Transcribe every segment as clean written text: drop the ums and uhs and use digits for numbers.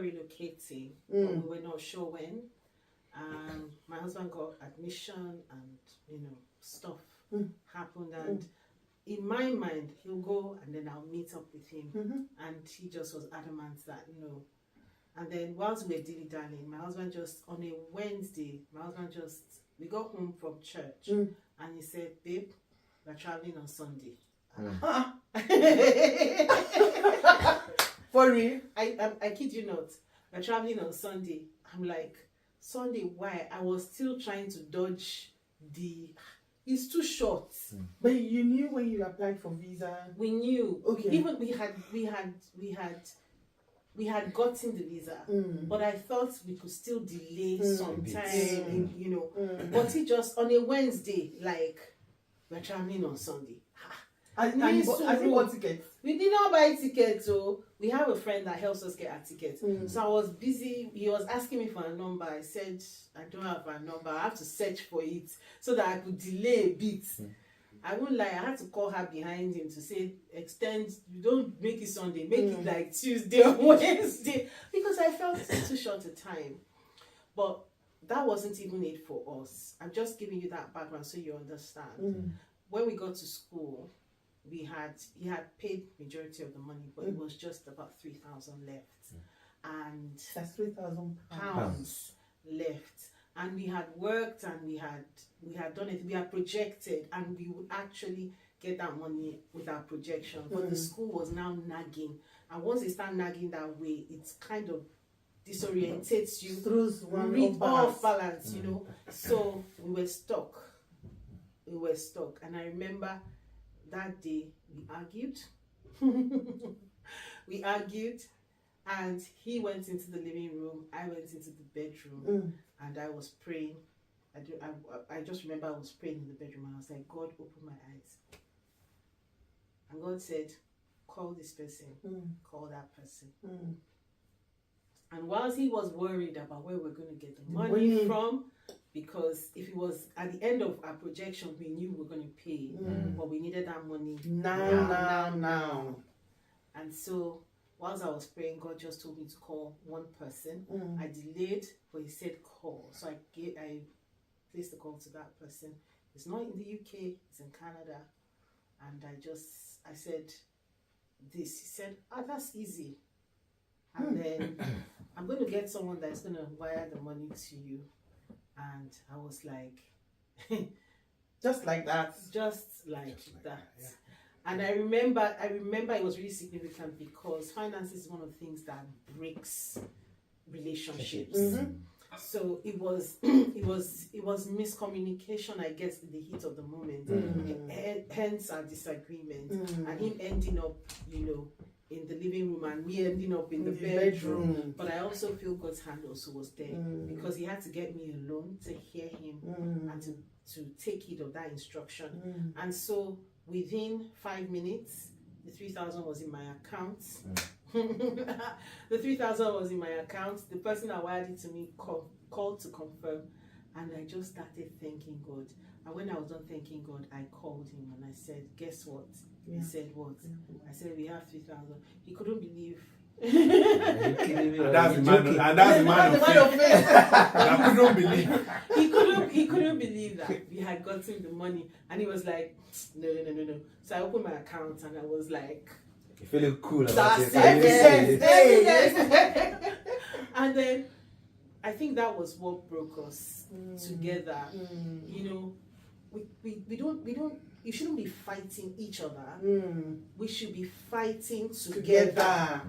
relocating, but we were not sure when. My husband got admission and, stuff happened. And in my mind, he'll go and then I'll meet up with him. And he just was adamant that no. And then whilst we were dilly-dallying, my husband just, on a Wednesday, we got home from church and he said, babe, we're traveling on Sunday. For real? I kid you not. We're traveling on Sunday. I'm like, Sunday, why? I was still trying to dodge it's too short. But you knew when you applied for visa? We knew. Okay. Even we had gotten the visa, but I thought we could still delay some time, But he just, on a Wednesday, like, we're traveling on Sunday. And I think what tickets? We did not buy tickets, so we have a friend that helps us get our tickets. So I was busy. He was asking me for a number. I said, I don't have a number. I have to search for it so that I could delay a bit. I won't lie, I had to call her behind him to say, extend, you don't make it Sunday, make it like Tuesday or Wednesday. Because I felt it's too short a time. But that wasn't even it for us. I'm just giving you that background so you understand. When we got to school, he had paid majority of the money, but it was just about 3,000 left. And that's 3,000 pounds left. And we had worked and we had done it, we had projected, and we would actually get that money with our projection. But the school was now nagging. And once they start nagging that way, it's kind of disorientates you, throws one off balance, So we were stuck. And I remember that day we argued. And he went into the living room, I went into the bedroom, and I was praying. I just remember I was praying in the bedroom, and I was like, God, open my eyes. And God said, call this person, call that person. And whilst he was worried about where we're going to get the money from, because if it was at the end of our projection, we knew we were going to pay, but we needed that money now. And so, whilst I was praying, God just told me to call one person. I delayed, but he said call. So I placed the call to that person. It's not in the UK, it's in Canada. And I said this. He said, that's easy. And then I'm going to get someone that's going to wire the money to you. And I was like, just like that. Just like that. Yeah. And I remember it was really significant because finance is one of the things that breaks relationships. So it was miscommunication, I guess, in the heat of the moment. Hence our disagreement, and him ending up, in the living room and me ending up in the bedroom. But I also feel God's hand also was there because he had to get me alone to hear him and to take heed of that instruction. And so within 5 minutes, the 3,000 was in my account. The 3,000 was in my account. The person that wired it to me called to confirm, and I just started thanking God. And when I was done thanking God, I called him and I said, guess what? He said, what? I said, we have 3,000. He couldn't believe. That's the man of faith. I couldn't believe. He couldn't believe that we had gotten the money. And he was like, no. So I opened my account and I was like, you feeling cool about it. Yes. And then I think that was what broke us together. We shouldn't be fighting each other. We should be fighting together. I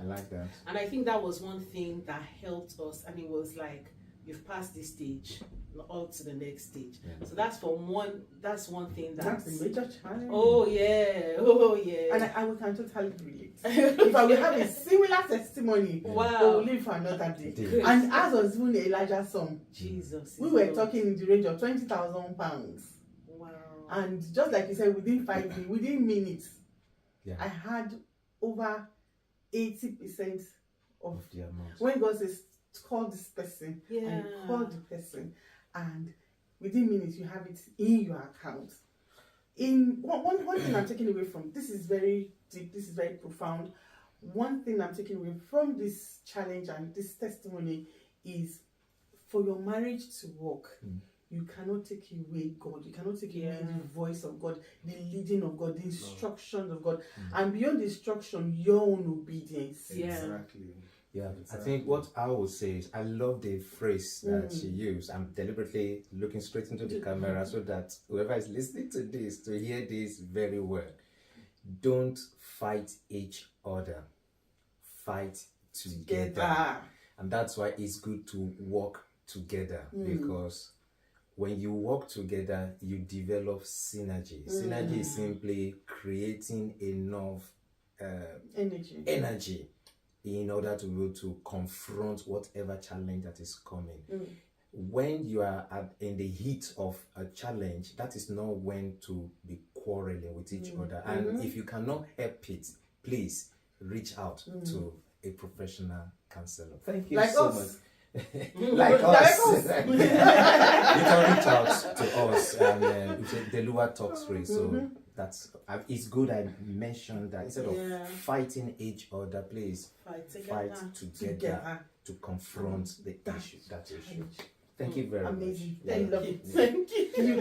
like that. And I think that was one thing that helped us. And it was like, you've passed this stage, on to the next stage. So that's one thing that's a major challenge. Oh yeah. And I can totally relate. If I will have a similar testimony, we'll live for another day. Good. And as was even a larger sum, Jesus, we were talking in the range of £20,000. Wow. And just like you said, within minutes, Yeah. I had over 80% of the amount. When God says, call this person, and call the person, and within minutes you have it in your account. In one thing I'm taking away from this is very deep, this is very profound. one thing I'm taking away from this challenge and this testimony is for your marriage to work, you cannot take away God. You cannot take away the voice of God, the leading of God, the instructions of God. And beyond the instruction, your own obedience. Exactly. Yeah, I think what I would say is I love the phrase that she used. I'm deliberately looking straight into the camera so that whoever is listening to this to hear this very well. Don't fight each other. Fight together. And that's why it's good to work together, because when you work together, you develop synergy. Synergy is simply creating enough energy in order to be able to confront whatever challenge that is coming. When you are in the heat of a challenge, that is not when to be quarreling with each other. And if you cannot help it, please reach out to a professional counselor. Thank you so much. Like us. You can reach out to us and it's a Deluwa Talks Race. So that's it's good I mentioned that instead of fighting each other, please fight together to confront the issue. That issue. Thank you very much. Amazing. Yeah. Thank you.